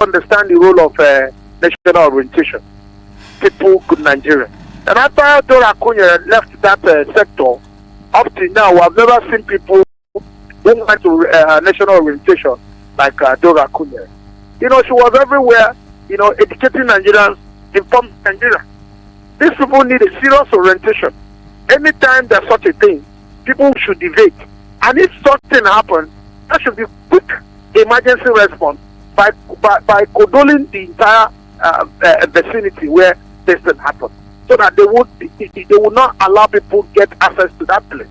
understand the role of national orientation. People, good Nigeria. And after Dora Akunya left that sector, up to now, I've never seen people who went to national orientation like Dora Akunya. She was everywhere, educating Nigerians, informing Nigeria. These people need a serious orientation. Anytime there's such a thing, people should debate. And if such thing happens, there should be quick emergency response by condoling the entire vicinity where this thing happened, so that they would not allow people to get access to that place.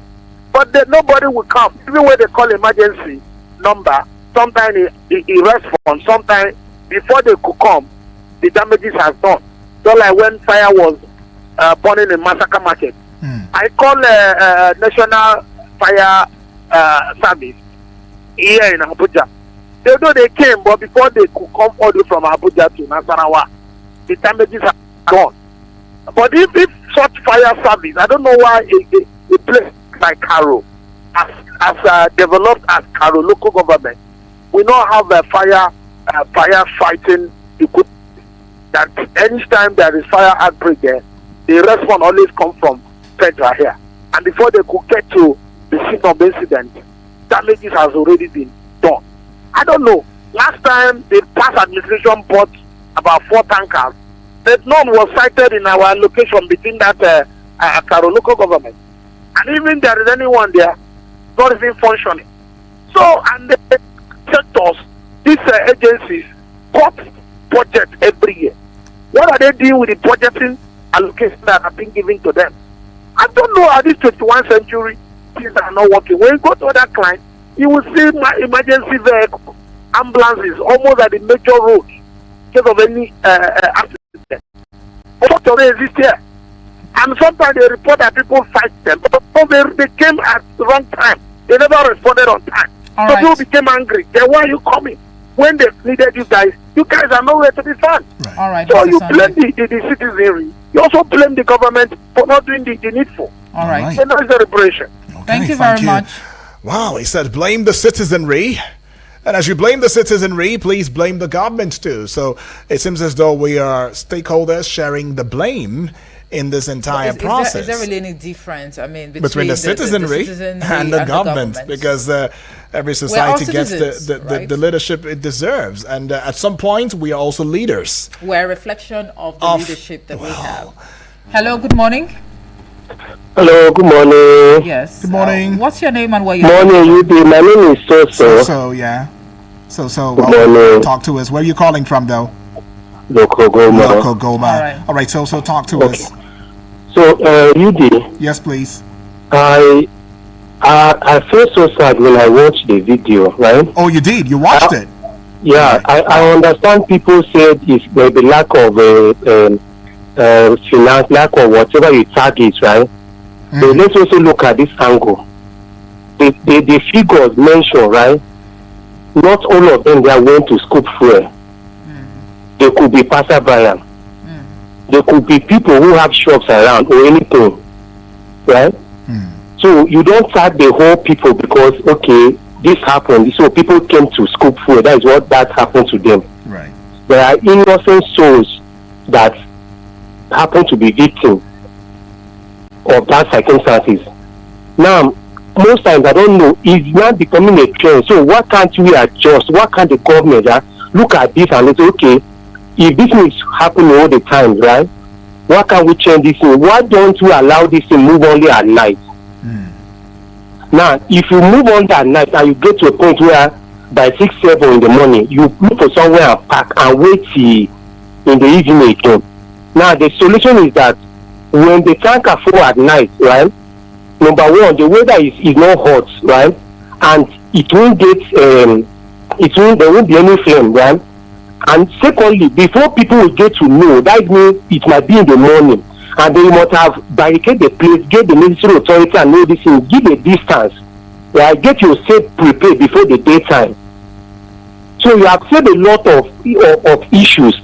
But nobody will come. Even when they call emergency number, sometimes it responds. Sometimes before they could come, the damages have done. So like when fire was burning in Massacre Market, I call National Fire Service here in Abuja. They know they came, but before they could come all the way from Abuja to Nasarawa, the damages are gone. But if such fire service, I don't know why a place like Karo, as developed as Karo local government, we not have a fire fighting equipment. That anytime there is fire outbreak there, the response always come from federal here. And before they could get to the scene of the incident, damages has already been done. I don't know. Last time the past administration bought about 4 tankers, but none was sighted in our location between that Karo local government. And even there is anyone there, not even functioning. So, and the sectors, these agencies cut budget every year. What are they doing with the budgeting allocation that have been given to them? I don't know how this 21st century things are not working. When you go to other clients, you will see emergency vehicles, ambulances almost at the major road because of any accident. What already exist here? And sometimes they report that people fight them, but they came at the wrong time. They never responded on time. All so right. people became angry. Then why are you coming? When they needed you guys are nowhere to be found. Right. All right. So Mr. you Sunday. blame the citizenry. You also blame the government for not doing the needful. All right. So that is the liberation. Okay, Thank you very much. Wow, he said blame the citizenry. And as you blame the citizenry, please blame the government too. So it seems as though we are stakeholders sharing the blame in this entire process. Is there really any difference? I mean, between the citizenry and the government, because every society gets the leadership it deserves, and at some point we are also leaders. We're a reflection of the leadership that we have. Hello, good morning. Hello, good morning. Yes. Good morning. What's your name and where you're Morning, UD. My name is Soso. So yeah. So Good morning. talk to us. Where are you calling from, though? Local Goma. Local Goma. All right. So talk to us. So, UD. Yes, please. I feel so sad when I watched the video, right? Oh, you did? You watched it? Yeah, I understand people said it's the lack of finance, lack of whatever you target, right? But let's also look at this angle. The figures mentioned, right? Not all of them they are going to scoop fuel. They could be passerby. There could be people who have shops around or anything, right? So you don't tag the whole people because okay, this happened, so people came to scoop fuel. That is what that happened to them. Right. There are innocent souls that happen to be victims of that circumstances. Now, most times I don't know, it's not becoming a trend. So what can't we adjust? What can the government look at this and say, okay, if this is happening all the time, right? What can we change this thing? Why don't we allow this to move only at night? Now, if you move on at night and you get to a point where by 6, 7 in the morning, you look for somewhere and park and wait till in the evening again. Now, the solution is that when the tanker full at night, right? Number one, the weather is not hot, right? And it won't get, there won't be any flame, right? And secondly, before people will get to know, that means it might be in the morning. And they must have barricade the place, get the necessary authority and know this thing, give a distance, right? Get yourself prepared before the daytime. So you have saved a lot of issues.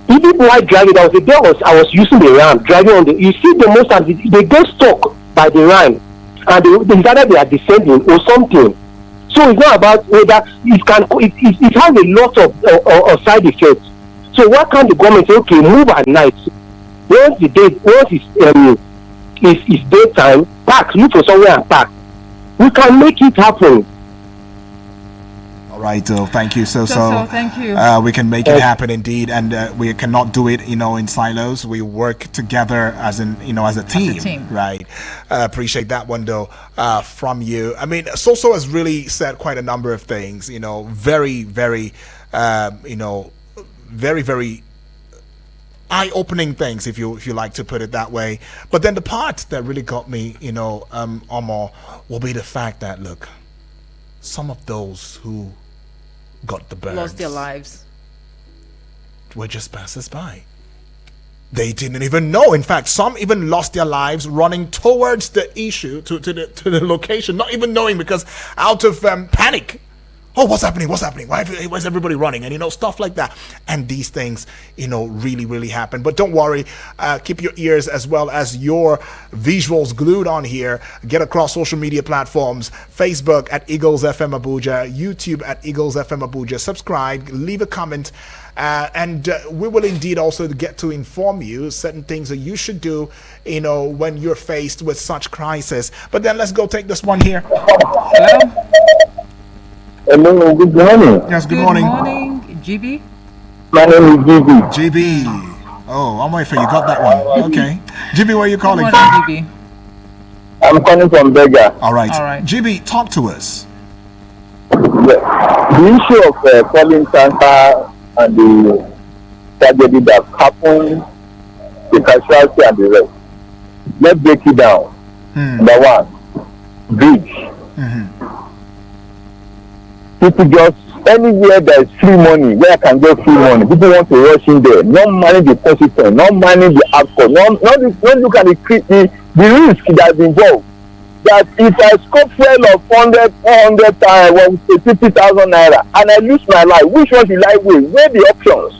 Even while driving, there was a day I was using the ramp, driving on you see the most times they get stuck by the ramp and they decided they are descending or something. So it's not about whether it has a lot of side effects. So why can't the government say, okay, move at night? Once it's daytime, park, look for somewhere and park. We can make it happen. All right, thank you. So thank you. We can make it happen indeed, and we cannot do it, in silos. We work together as a team. Right? Appreciate that one though from you. I mean, Soso has really said quite a number of things. Very, very, very, very eye-opening things, if you like to put it that way. But then the part that really got me, Omar, will be the fact that, look, some of those who got the burns lost their lives were just passers by. They didn't even know. In fact, some even lost their lives running towards the issue, to the location, not even knowing, because out of panic. Oh, what's happening? Why is everybody running? And, stuff like that. And these things, really, really happen. But don't worry. Keep your ears as well as your visuals glued on here. Get across social media platforms. Facebook at Eagles FM Abuja. YouTube at Eagles FM Abuja. Subscribe. Leave a comment. And we will indeed also get to inform you certain things that you should do, when you're faced with such crisis. But then let's go take this one here. Hello? Hello, good morning. Yes, good morning. Good morning, GB. My name is GB. GB. Oh, I'm waiting for you. Got that one. Okay. GB, where are you calling Good from? morning, GB. I'm calling from Bega. All right. All right. GB, talk to us. The issue of falling tanker and the tragedy that happened, the casualty and the rest. Let's break it down. Number one, bridge. People just, anywhere there is free money, where I can get free money, people want to rush in there, not manage the consequence, not manage the outcome, not look at the risk that's involved. That if I scope fuel of 400 times, 50,000 naira, and I lose my life, which one should I weigh? Weigh the options.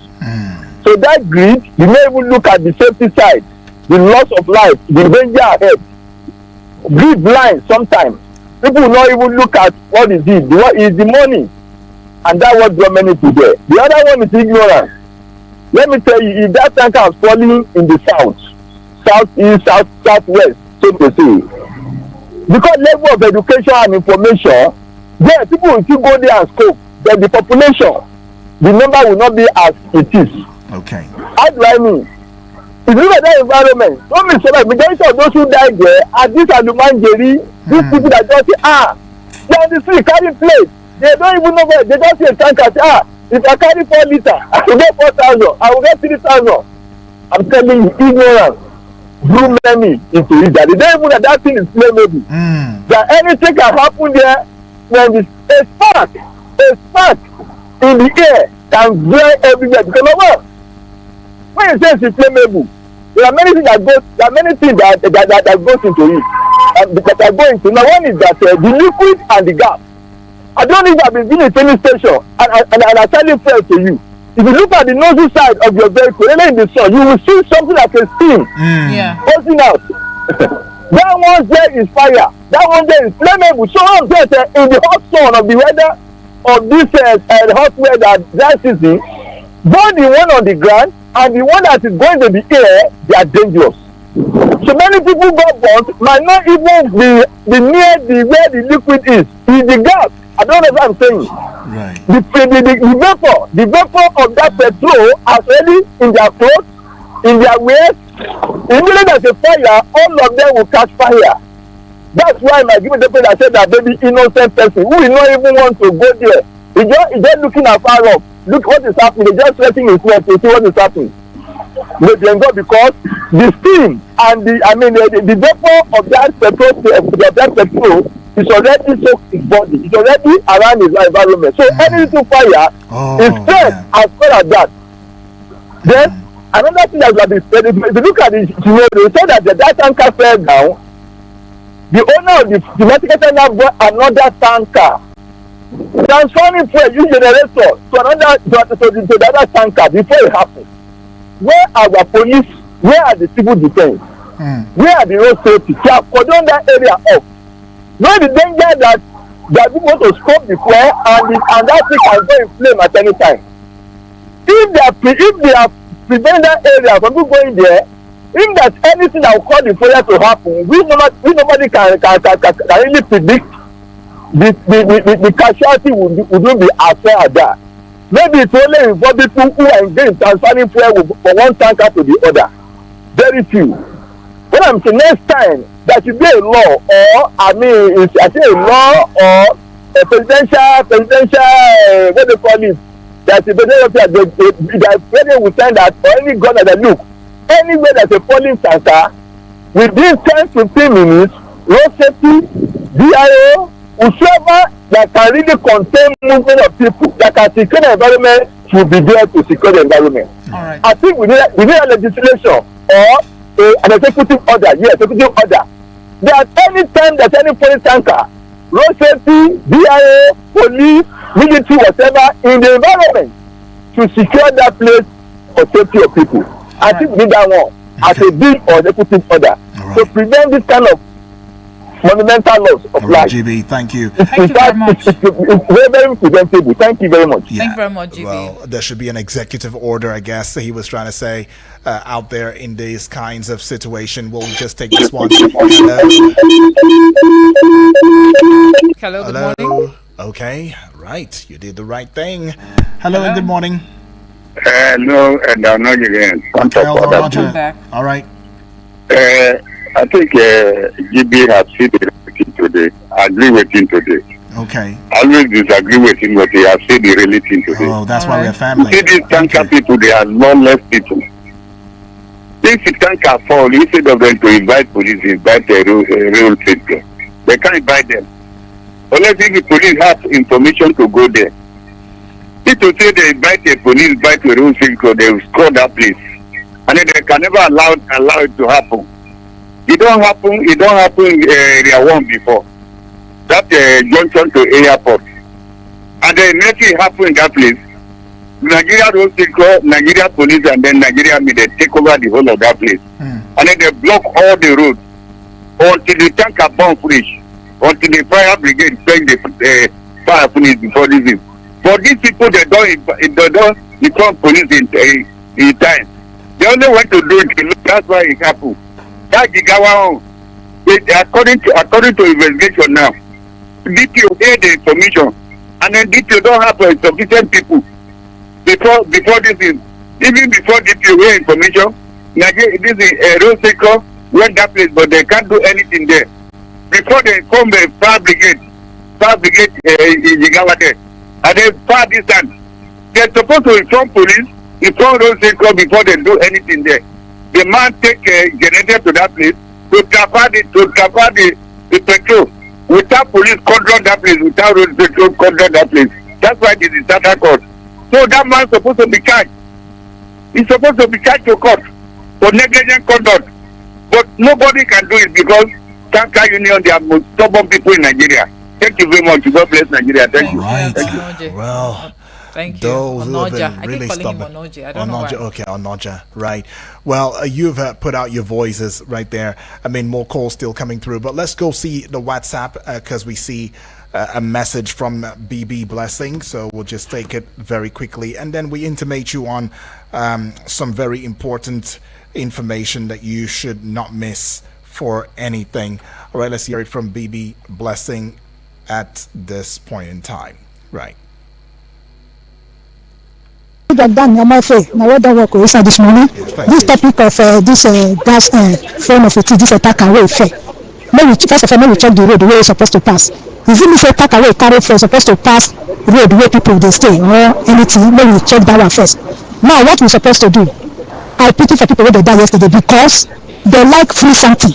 So that greed, you may even look at the safety side, the loss of life, the danger ahead. Greed blind sometimes. People will not even look at what is it. What is the money? And that's what brought many to there. The other one is ignorance. Let me tell you, if that tanker was falling in the southeast, southwest, so to say, because level of education and information, there people will still go there and scope. But the population, the number will not be as it is. Okay. How do I mean? If you look at that environment, don't be so like majority of those who died there are these Alumanjeri, these people that just say, they're on the street carrying plates. They don't even know where, they just see a tanker, say, if I carry 4 liters, I will get 4,000, I will get 3,000. I'm telling you, ignorance drew many into it. That they don't even know that thing is flammable. That anything can happen there when a spark in the air can burn everywhere. Because of what? When you say it's flammable, there are many things that goes into it. That are going to. Now one is that the liquid and the gas. I don't think I've been in a filling station and I tell you fair to you. If you look at the nozzle side of your vehicle, in the sun, you will see something like a steam posting out. That one there is fire. That one there is flammable. So I'm just in the hot sun of the weather of this hot weather that season, both the one on the ground and the one that is going to the air, they are dangerous. So many people got burnt, might not even be near where the liquid is the gas. I don't know what I'm saying. Right. The vapor of that petrol already in their clothes, in their waist. Immediately there's a fire, all of them will catch fire. That's why my given the person said that baby innocent person who will not even want to go there. He just looking afar off. Look what is happening. They just letting his work to see what is happening. They can go because the steam and the vapor of that petrol is already soaked his body. It's already around his environment. So any little fire is spread as well as that. Then another thing that been said, if you look at the scenario, they said that that tanker fell down. The owner of the medical now bought another tanker, transferring fuel using generator to the other tanker before it happened. Where are our police? Where are the civil defense? Where are the road safety? They have cordoned that area off. Know the danger that they are able to stop the flare, and that thing can go in flame at any time. If they are preventing that area from people going there, if there's anything that will cause the fire to happen, we nobody can really predict the casualty would be as far as that. Maybe it's only involve people who are engaged in transferring fuel from one tanker to the other. Very few. What I'm saying, next time there should be a law, or I say a law or a presidential what they call it. That's a presidential president will send that, or any governor that look anywhere there's a polling center within 10-15 minutes, road safety, DIO, whoever that can really contain movement of people that can secure the environment should be there to secure the environment. All right. I think we need a legislation or an executive order. Yes, executive order. That any time there's any polling tanker, road safety, DIO, police, military, whatever in the environment to secure that place for safety of people. I think we need that one as a bill or executive order to prevent this kind of monumental loss of life. GB, thank you. Thank you very much. It's very, very preventable. Thank you very much. Yeah. Thank you very much, GB. Well, there should be an executive order, I guess he was trying to say, out there in these kinds of situation. We'll just take this one. Hello, good morning. Okay, right. You did the right thing. Hello and good morning. Hello, and I'm not again. Welcome back. All right. I think GB has said everything today. I agree with him today. Okay. I always disagree with him, but he has said the really thing today. Oh, that's All why right. we're family. See, these tanker people, they are lawless people. If the tanker fall, instead of them to invite police, invite a real people. They can't invite them. Unless if the police have information to go there. If to say they invite a police, invite a real people, they will score that place. And then they can never allow it to happen. It don't happen in area 1 before. That junction to airport. And then next thing happen in that place. Nigeria road sector, Nigeria police, and then Nigeria Army, they take over the whole of that place. And then they block all the roads until the tanker bomb finish, until the fire brigade take the fire finish before this is. But these people, they don't inform police in time. They only want to do it. That's why it happened. That Gigawa, according to investigation now, DPO hear the information, and then DPO don't have sufficient people before this is. Even before DPO hear information, Nigeria, this is road sector went that place, but they can't do anything there. Before they inform the fire brigade in Gigawa there, and then far distance, they're supposed to inform police, inform road sector before they do anything there. The man take a generator to that place to cover the petrol without police control that place, without road petrol control that place. That's why this is disaster court. So that man is supposed to be charged. He's supposed to be charged to court for negligent conduct. But nobody can do it because Tanker Union, they are most stubborn people in Nigeria. Thank you very much. God bless Nigeria. Thank you. Right. Thank you. Well, thank you. those who have Onoja. been really I keep calling stubborn. him Onoja. I don't know why. Okay, Onoja, right. Well, you've put out your voices right there. I mean, more calls still coming through, but let's go see the WhatsApp because we see a message from BB Blessing. So we'll just take it very quickly, and then we intimate you on some very important information that you should not miss for anything. All right, let's hear it from BB Blessing at this point in time. Right. This morning, this topic of this gas form of it, this attack away fair. First of all, maybe check the road where it's supposed to pass. Is it this attack away carry for supposed to pass road where people they stay or anything? Maybe we check that one first. Now, what we're supposed to do? I pity for people who they die yesterday because they like free something.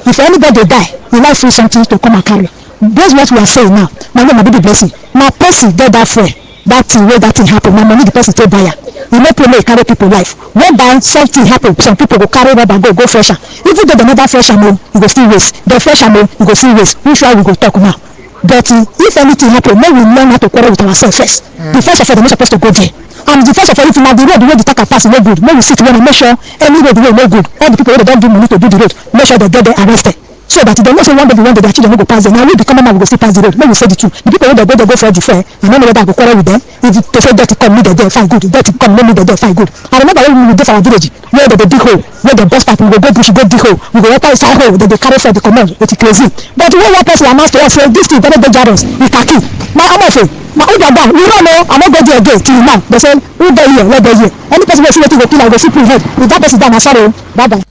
If anybody die, you like free something to come and carry. That's what we are saying now. My name is BB Blessing. My person get that free. That thing where that thing happen, my money the person take buyer. You no play make carry people life. When by something happen, some people go carry rubber go fresher. Even though they never fresh ammo, you go still waste. The fresh ammo, you go still waste. Which one we go talk now? But if anything happen, may we learn how to quarrel with ourselves first. The first of all, they're not supposed to go there. And the first of all, if now the road the way the tanker pass is no good, may we sit here and make sure any road the way no good. All the people who don't do money to do the road, make sure they get there arrested. So that they know say one day their children will go pass them. Now we become man, we go still pass the road. Let me say the truth. The people when they go for the fair, I don't know whether I go quarrel with them. If they say dirty come, me they there, fine good. Dirty come, me they there, fine good. I remember when we did for our village, where they dig hole, where the bus stop, we go bush, go dig hole, we go enter inside hole, then they carry for the command with the crazy. But when one person announced to us say this thing, better go Jarons, we kaki. My omofe, my old dad, we don't know, I'm not going there again till now. They say, who there here, where there here. Any person will see what you go kill, I go see prevent. If that person down, I'm sorry, bye bye.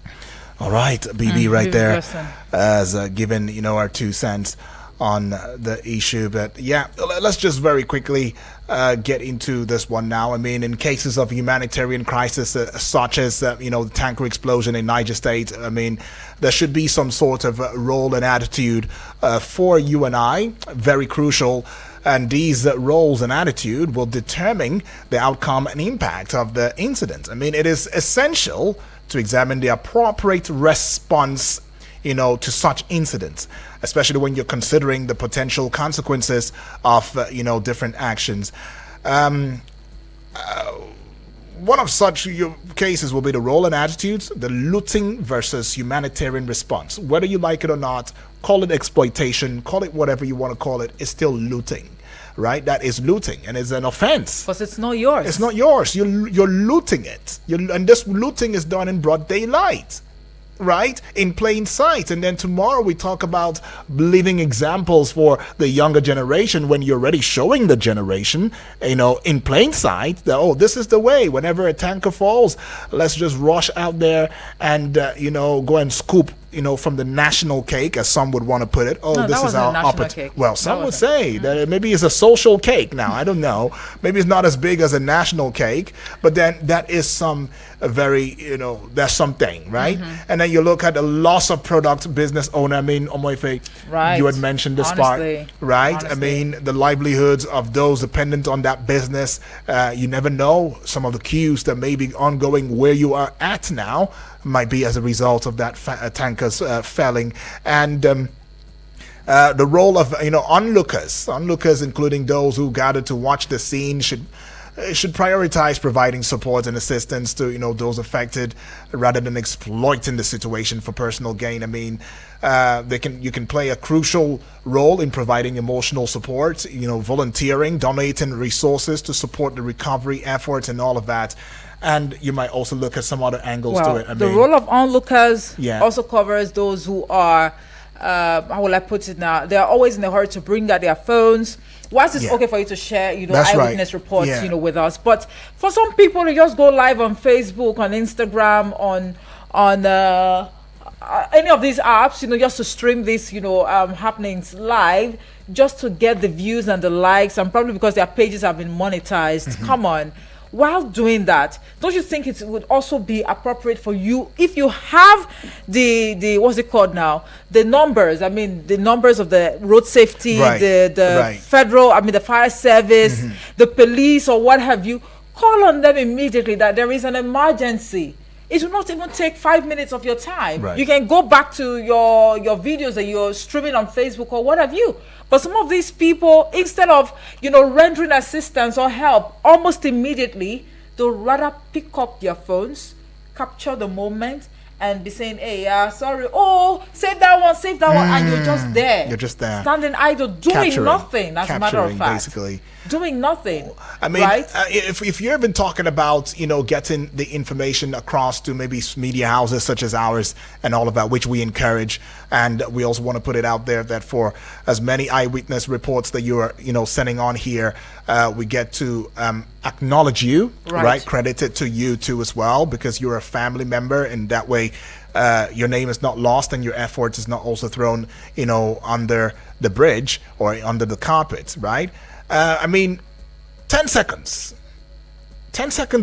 All right, BB right there has given, our 2 cents on the issue. But yeah, let's just very quickly get into this one now. I mean, in cases of humanitarian crisis such as, the tanker explosion in Niger State, I mean, there should be some sort of role and attitude for you and I, very crucial. And these roles and attitude will determine the outcome and impact of the incident. I mean, it is essential to examine the appropriate response, to such incidents, especially when you're considering the potential consequences of, different actions. One of such cases will be the role and attitudes, the looting versus humanitarian response. Whether you like it or not, call it exploitation, call it whatever you want to call it, it's still looting. Right, that is looting, and it's an offense. Because it's not yours. It's not yours. You're looting it. And this looting is done in broad daylight, right, in plain sight. And then tomorrow we talk about living examples for the younger generation. When you're already showing the generation, in plain sight, that this is the way. Whenever a tanker falls, let's just rush out there and go and scoop. From the national cake, as some would want to put it. No, this is our opportunity. Well, some would say that maybe it's a social cake now. I don't know. Maybe it's not as big as a national cake, but then that is some very, that's something, right? Mm-hmm. And then you look at the loss of product business owner. I mean, Omoife, right. You had mentioned this part, right? Honestly. I mean, the livelihoods of those dependent on that business. You never know. Some of the queues that may be ongoing where you are at now might be as a result of that tankers failing. And the role of onlookers, including those who gathered to watch the scene, should prioritize providing support and assistance to those affected, rather than exploiting the situation for personal gain. I mean, you can play a crucial role in providing emotional support, volunteering, donating resources to support the recovery efforts and all of that. And you might also look at some other angles to it. The role of onlookers also covers those who are, how will I put it now? They are always in a hurry to bring out their phones. Whilst it's okay for you to share, eyewitness reports, with us, but for some people, they just go live on Facebook, on Instagram, on any of these apps, just to stream these, happenings live, just to get the views and the likes, and probably because their pages have been monetized. Mm-hmm. Come on. While doing that, don't you think it would also be appropriate for you, if you have the what's it called now, the numbers? I mean, the numbers of the road safety, the federal, the fire service, the police, or what have you, call on them immediately that there is an emergency. It will not even take 5 minutes of your time. Right. You can go back to your videos that you're streaming on Facebook or what have you. But some of these people, instead of rendering assistance or help almost immediately, they'll rather pick up their phones, capture the moment, and be saying, "Hey, sorry, save that one, and you're just there. You're just there, standing idle, doing nothing. As a matter of fact, basically doing nothing. I mean, right? If you've been talking about getting the information across to maybe media houses such as ours and all of that, which we encourage, and we also want to put it out there that for as many eyewitness reports that you are sending on here, we get to acknowledge you, right? Credit it to you too as well, because you're a family member, and that way your name is not lost and your effort is not also thrown under the bridge or under the carpet, right? 10 seconds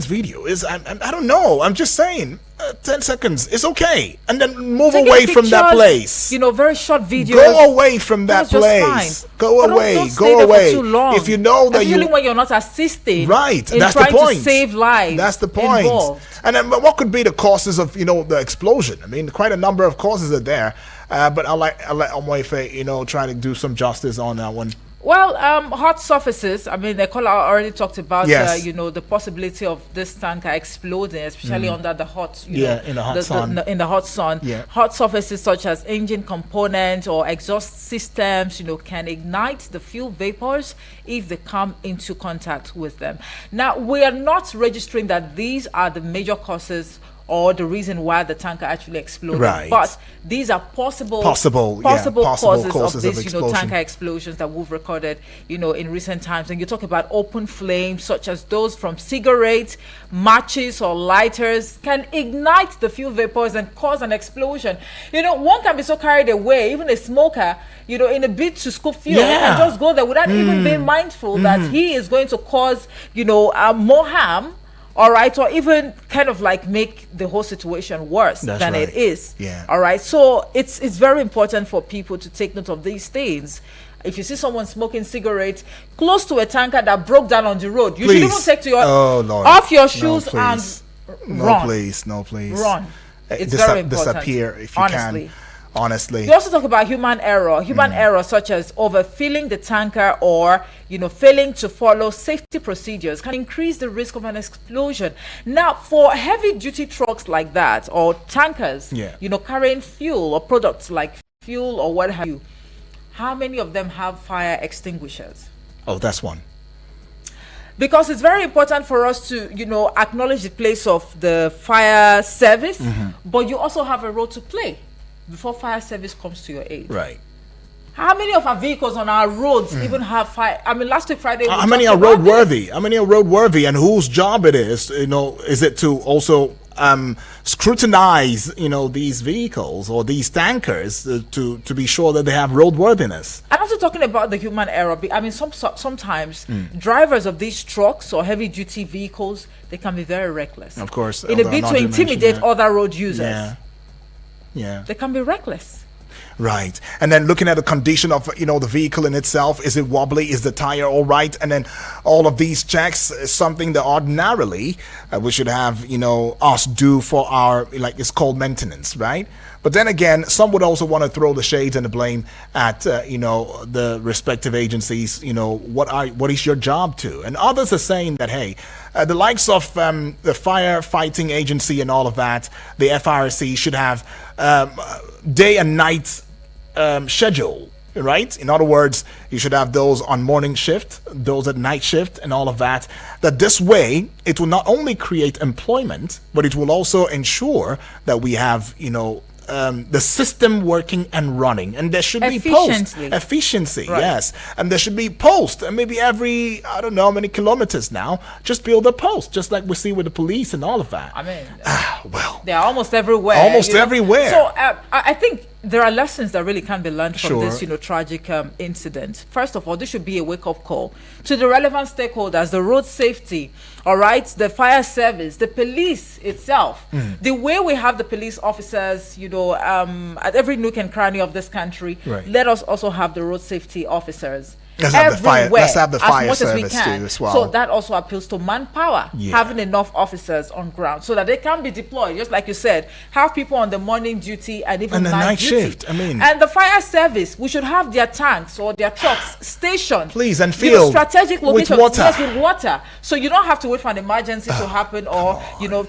video is, I don't know, I'm just saying, 10 seconds is okay, and then move away from that place. Very short videos. Go away from that place. Go away. Go away. For too long. If you know that when you're not assisting, right? That's the point. To save lives. That's the point. Involved. And then, what could be the causes of the explosion? I mean, quite a number of causes are there. But I'll let Omoife try to do some justice on that one. Well, hot surfaces. I mean, the caller already talked about, yes. The possibility of this tanker exploding, especially under the hot, in the hot sun. In the hot sun. Yeah. Hot surfaces such as engine components or exhaust systems, can ignite the fuel vapors if they come into contact with them. Now, we are not registering that these are the major causes or the reason why the tanker actually exploded. Right. But these are possible causes of these, tanker explosions that we've recorded, in recent times. And you talk about open flames, such as those from cigarettes, matches, or lighters, can ignite the fuel vapors and cause an explosion. One can be so carried away, even a smoker, in a bid to scoop fuel, and just go there without even being mindful that he is going to cause, more harm. All right, or even kind of like make the whole situation worse than it is. Yeah. All right, so it's very important for people to take note of these things. If you see someone smoking cigarettes close to a tanker that broke down on the road, you should even take to your off your shoes and run. No, please. Run. It's very important. Disappear if you can. Honestly. We also talk about human error. Human error such as overfilling the tanker or, failing to follow safety procedures can increase the risk of an explosion. Now, for heavy-duty trucks like that or tankers, carrying fuel or products like fuel or what have you, how many of them have fire extinguishers? Oh, that's one. Because it's very important for us to, acknowledge the place of the fire service, but you also have a role to play before fire service comes to your aid. Right. How many of our vehicles on our roads even have fire? I mean, last week Friday. How many are roadworthy? How many are roadworthy, and whose job it is? Is it to also scrutinize, these vehicles or these tankers to be sure that they have roadworthiness? I'm also talking about the human error. I mean, sometimes drivers of these trucks or heavy-duty vehicles, they can be very reckless. Of course, in a bid to intimidate other road users. Yeah. They can be reckless. Right. And then looking at the condition of, the vehicle in itself, is it wobbly? Is the tire all right? And then all of these checks is something that ordinarily we should have, us do for our, it's called maintenance, right? But then again, some would also want to throw the shades and the blame at, the respective agencies. What is your job to? And others are saying that, hey, the likes of the firefighting agency and all of that, the FRC should have day and night schedule, right? In other words, you should have those on morning shift, those at night shift, and all of that. That this way, it will not only create employment, but it will also ensure that we have, the system working and running, and there should be efficiency, right. Yes, and there should be post, and maybe every I don't know how many kilometers now, just build a post, just like we see with the police and all of that. I mean, well, they're almost everywhere. Everywhere. So I think there are lessons that really can be learned from this, tragic incident. First of all, this should be a wake-up call to the relevant stakeholders, the road safety, all right, the fire service, the police itself. The way we have the police officers, at every nook and cranny of this country, right. Let us also have the road safety officers. Let's have the fire service too as well. So that also appeals to manpower, having enough officers on ground so that they can be deployed. Just like you said, have people on the morning duty and even night duty. Shift. I mean, and the fire service, we should have their tanks or their trucks stationed. Please, and filled strategic locations with water. Yes, with water. So you don't have to wait for an emergency to happen or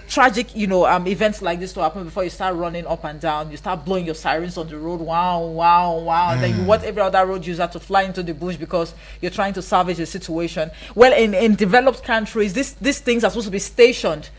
tragic events like this to happen before you start running up and down. You start blowing your sirens on the road. Wow. Then you want every other road user to fly into the bush because you're trying to salvage the situation. Well, in developed countries, these things are supposed to be stationed,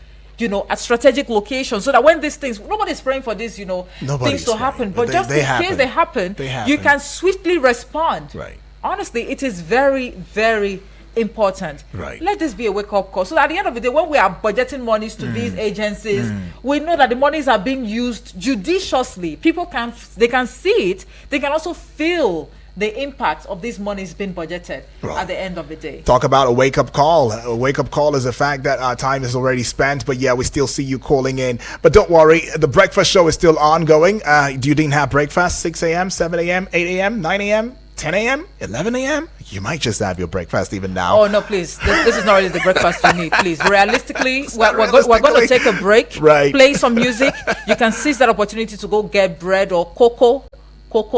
at strategic locations, so that when these things, nobody's praying for these, things to happen, but just in case they happen, you can swiftly respond. Right. Honestly, it is very, very important. Right. Let this be a wake-up call, so that at the end of the day, when we are budgeting monies to these agencies, we know that the monies are being used judiciously. People can see it. They can also feel the impact of these monies being budgeted at the end of the day. Talk about a wake-up call. A wake-up call is the fact that our time is already spent, but we still see you calling in. But don't worry, the breakfast show is still ongoing. You didn't have breakfast? 6 a.m., 7 a.m., 8 a.m., 9 a.m., 10 a.m., 11 a.m.? You might just have your breakfast even now. Oh, no, please. This is not really the breakfast you need, please. Realistically, we're going to take a break, play some music. You can seize that opportunity to go get bread or cocoa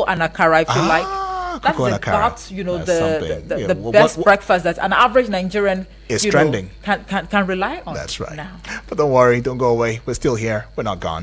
and akara if you like. That's about the best breakfast that an average Nigerian is trending can rely on. That's right. Now. But don't worry, don't go away. We're still here. We're not gone.